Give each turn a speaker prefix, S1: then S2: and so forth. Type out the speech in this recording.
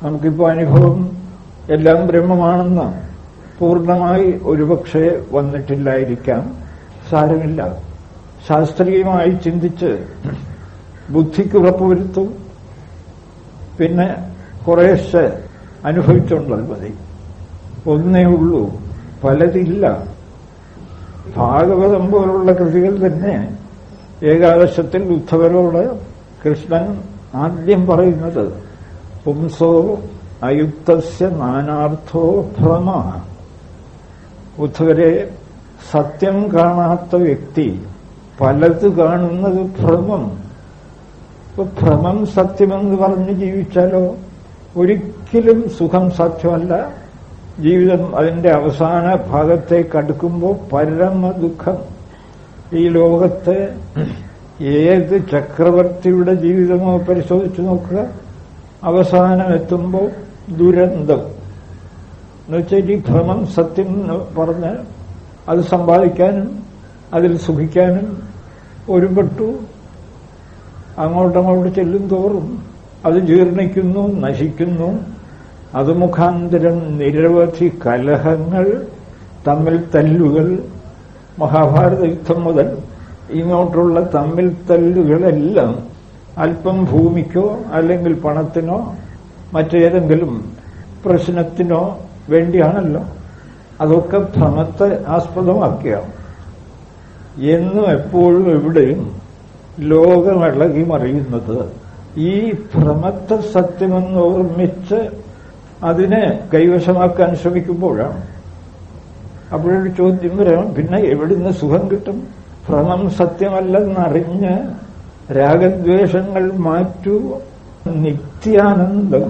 S1: നമുക്കിപ്പോൾ അനുഭവം എല്ലാം ബ്രഹ്മമാണെന്ന് പൂർണ്ണമായി ഒരുപക്ഷെ വന്നിട്ടില്ലായിരിക്കാം. സാരമില്ല. ശാസ്ത്രീയമായി ചിന്തിച്ച് ബുദ്ധിക്ക് ഉറപ്പുവരുത്തും. പിന്നെ കുറേശ്ശെ അനുഭവിച്ചുകൊണ്ടത് മതി. ഒന്നേ ഉള്ളൂ, പലതില്ല. ഭാഗവതം പോലുള്ള കൃതികൾ തന്നെ ഏകാദശത്തിൽ ഉദ്ധവരോട് കൃഷ്ണൻ ആദ്യം പറയുന്നത് പുംസോ അയുക്തസ്യ നാനാർത്ഥോ ഭ്രമ. ഉദ്ധവരെ, സത്യം കാണാത്ത വ്യക്തി പലത് കാണുന്നത് ഭ്രമം. ഇപ്പൊ ഭ്രമം സത്യമെന്ന് പറഞ്ഞ് ജീവിച്ചാലോ ഒരിക്കലും സുഖം സാധ്യമല്ല. ജീവിതം അതിന്റെ അവസാന ഭാഗത്തേക്ക് അടുക്കുമ്പോൾ പരമ ദുഃഖം. ഈ ലോകത്തെ ഏത് ചക്രവർത്തിയുടെ ജീവിതമോ പരിശോധിച്ചു നോക്കുക, അവസാനം എത്തുമ്പോൾ ദുരന്തം. എന്നുവെച്ചാൽ ഈ ഭ്രമം സത്യം എന്ന് പറഞ്ഞ് അത് സമ്പാദിക്കാനും അതിൽ സുഖിക്കാനും ഒരുപെട്ടു. അങ്ങോട്ടങ്ങോട്ട് ചെല്ലും തോറും അത് ജീർണിക്കുന്നു, നശിക്കുന്നു. അത് മുഖാന്തരം നിരവധി കലഹങ്ങൾ, തമ്മിൽ തല്ലുകൾ. മഹാഭാരത യുദ്ധം മുതൽ ഇങ്ങോട്ടുള്ള തമ്മിൽ തല്ലുകളെല്ലാം അല്പം ഭൂമിക്കോ അല്ലെങ്കിൽ പണത്തിനോ മറ്റേതെങ്കിലും പ്രശ്നത്തിനോ വേണ്ടിയാണല്ലോ. അതൊക്കെ ഭ്രമത്തെ ആസ്പദമാക്കിയാണ്. എന്നും എപ്പോഴും എവിടെയും ലോകമിളകി മറിയുന്നത് ഈ ഭ്രമത്തെ സത്യമെന്ന് ഓർമ്മിച്ച് അതിനെ കൈവശമാക്കാൻ ശ്രമിക്കുമ്പോഴാണ്. അപ്പോഴൊരു ചോദ്യം വരാം, പിന്നെ എവിടുന്ന് സുഖം കിട്ടും? ഭ്രമം സത്യമല്ലെന്നറിഞ്ഞ് രാഗദ്വേഷങ്ങൾ മാറ്റൂ. നിത്യാനന്ദം